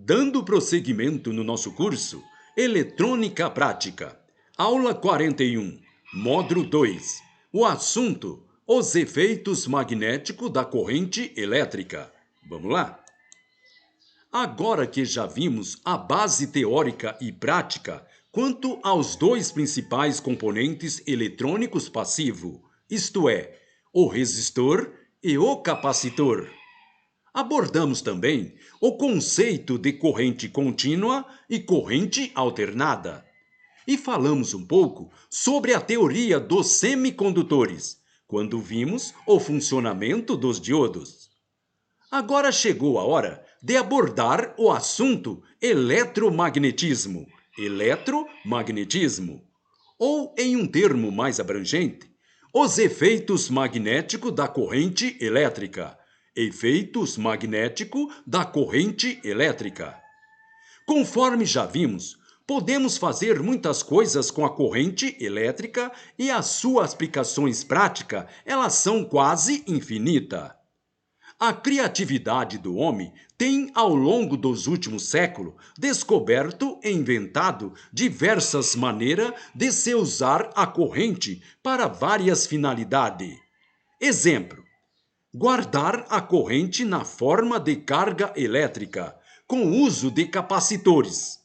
Dando prosseguimento no nosso curso, Eletrônica Prática, aula 41, módulo 2, o assunto, os efeitos magnéticos da corrente elétrica. Vamos lá? Agora que já vimos a base teórica e prática quanto aos dois principais componentes eletrônicos passivos, isto é, o resistor e o capacitor. Abordamos também o conceito de corrente contínua e corrente alternada. E falamos um pouco sobre a teoria dos semicondutores, quando vimos o funcionamento dos diodos. Agora chegou a hora de abordar o assunto eletromagnetismo. Eletromagnetismo. Ou, em um termo mais abrangente, os efeitos magnéticos da corrente elétrica. Efeitos magnéticos da corrente elétrica. Conforme já vimos, podemos fazer muitas coisas com a corrente elétrica e as suas aplicações práticas, elas são quase infinitas. A criatividade do homem tem, ao longo dos últimos séculos, descoberto e inventado diversas maneiras de se usar a corrente para várias finalidades. Exemplo: guardar a corrente na forma de carga elétrica, com o uso de capacitores.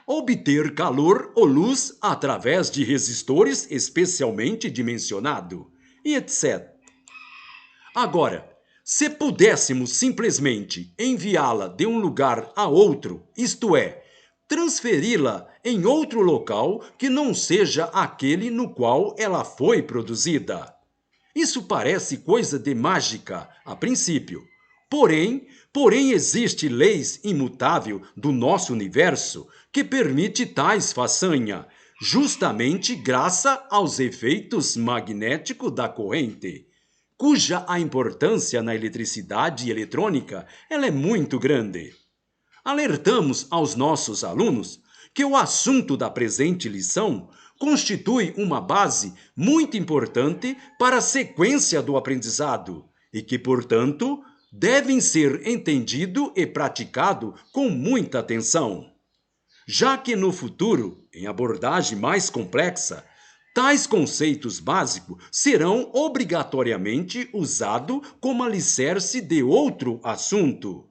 Obter calor ou luz através de resistores especialmente dimensionados, e etc. Agora, se pudéssemos simplesmente enviá-la de um lugar a outro, isto é, transferi-la em outro local que não seja aquele no qual ela foi produzida. Isso parece coisa de mágica, a princípio. Porém existe leis imutável do nosso universo que permite tais façanha, justamente graças aos efeitos magnéticos da corrente, cuja a importância na eletricidade e eletrônica ela é muito grande. Alertamos aos nossos alunos que o assunto da presente lição constitui uma base muito importante para a sequência do aprendizado e que, portanto, devem ser entendido e praticado com muita atenção. Já que no futuro, em abordagem mais complexa, tais conceitos básicos serão obrigatoriamente usados como alicerce de outro assunto.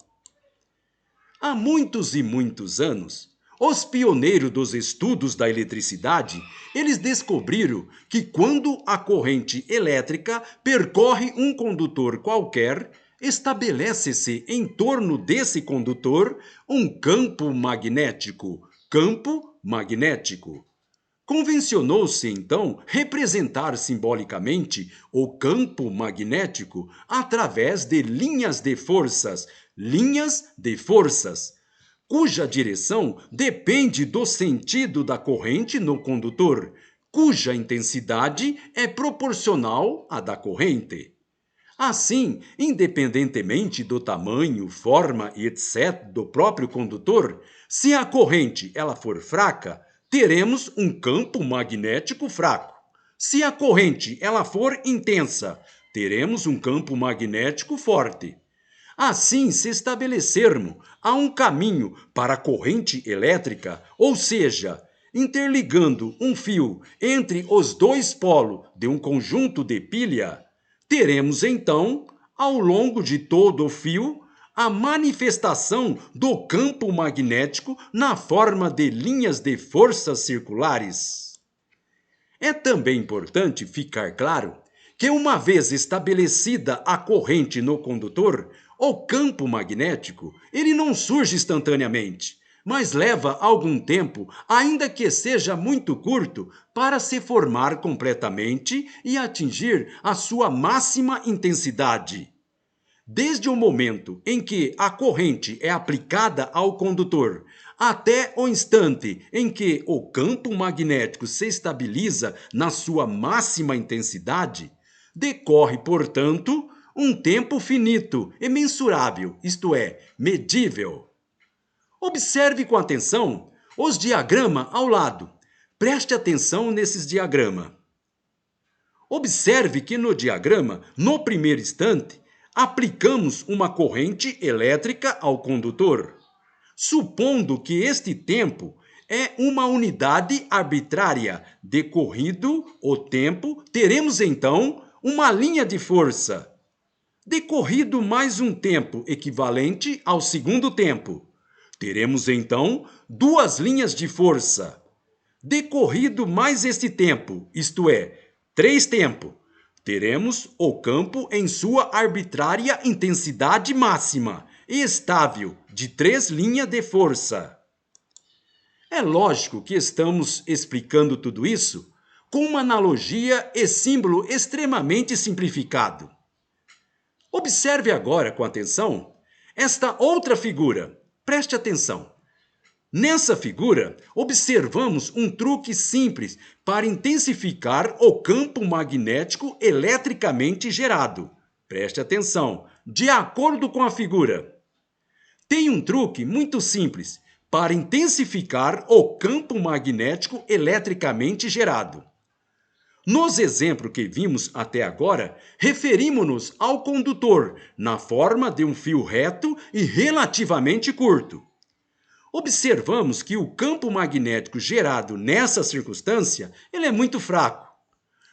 Há muitos e muitos anos, os pioneiros dos estudos da eletricidade, eles descobriram que quando a corrente elétrica percorre um condutor qualquer, estabelece-se em torno desse condutor um campo magnético. Campo magnético. Convencionou-se, então, representar simbolicamente o campo magnético através de linhas de forças, cuja direção depende do sentido da corrente no condutor, cuja intensidade é proporcional à da corrente. Assim, independentemente do tamanho, forma e etc. do próprio condutor, se a corrente ela for fraca, teremos um campo magnético fraco. Se a corrente ela for intensa, teremos um campo magnético forte. Assim, se estabelecermos há um caminho para a corrente elétrica, ou seja, interligando um fio entre os dois polos de um conjunto de pilha, teremos então, ao longo de todo o fio, a manifestação do campo magnético na forma de linhas de forças circulares. É também importante ficar claro que, uma vez estabelecida a corrente no condutor, o campo magnético ele não surge instantaneamente, mas leva algum tempo, ainda que seja muito curto, para se formar completamente e atingir a sua máxima intensidade. Desde o momento em que a corrente é aplicada ao condutor, até o instante em que o campo magnético se estabiliza na sua máxima intensidade, decorre, portanto, um tempo finito e mensurável, isto é, medível. Observe com atenção os diagramas ao lado. Preste atenção nesses diagramas. Observe que no diagrama, no primeiro instante, aplicamos uma corrente elétrica ao condutor. Supondo que este tempo é uma unidade arbitrária, decorrido o tempo, teremos então uma linha de força. Decorrido mais um tempo equivalente ao segundo tempo, teremos então duas linhas de força. Decorrido mais este tempo, isto é, 3 tempos, teremos o campo em sua arbitrária intensidade máxima e estável de 3 linhas de força. É lógico que estamos explicando tudo isso com uma analogia e símbolo extremamente simplificado. Observe agora com atenção esta outra figura. Preste atenção. Nessa figura, observamos um truque simples para intensificar o campo magnético eletricamente gerado. Preste atenção, de acordo com a figura. Tem um truque muito simples para intensificar o campo magnético eletricamente gerado. Nos exemplos que vimos até agora, referimos-nos ao condutor na forma de um fio reto e relativamente curto. Observamos que o campo magnético gerado nessa circunstância ele é muito fraco,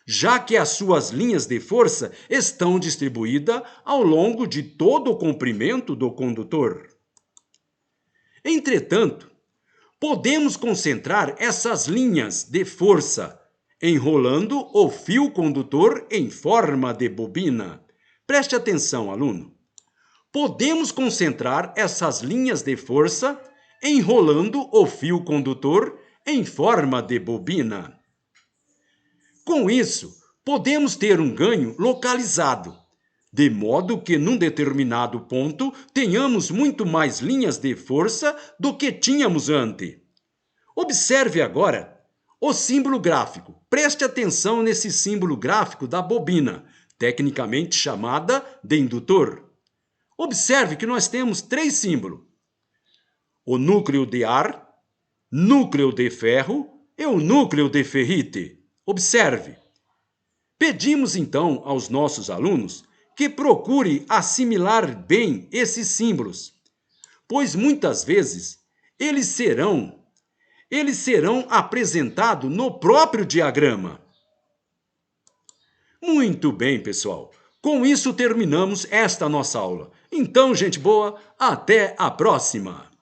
já que as suas linhas de força estão distribuídas ao longo de todo o comprimento do condutor. Entretanto, podemos concentrar essas linhas de força enrolando o fio condutor em forma de bobina. Preste atenção, aluno. Podemos concentrar essas linhas de força enrolando o fio condutor em forma de bobina. Com isso, podemos ter um ganho localizado, de modo que num determinado ponto tenhamos muito mais linhas de força do que tínhamos antes. Observe agora o símbolo gráfico. Preste atenção nesse símbolo gráfico da bobina, tecnicamente chamada de indutor. Observe que nós temos 3 símbolos: o núcleo de ar, núcleo de ferro e o núcleo de ferrite. Observe. Pedimos então aos nossos alunos que procure assimilar bem esses símbolos, pois muitas vezes eles serão apresentados no próprio diagrama. Muito bem, pessoal. Com isso terminamos esta nossa aula. Então, gente boa, até a próxima!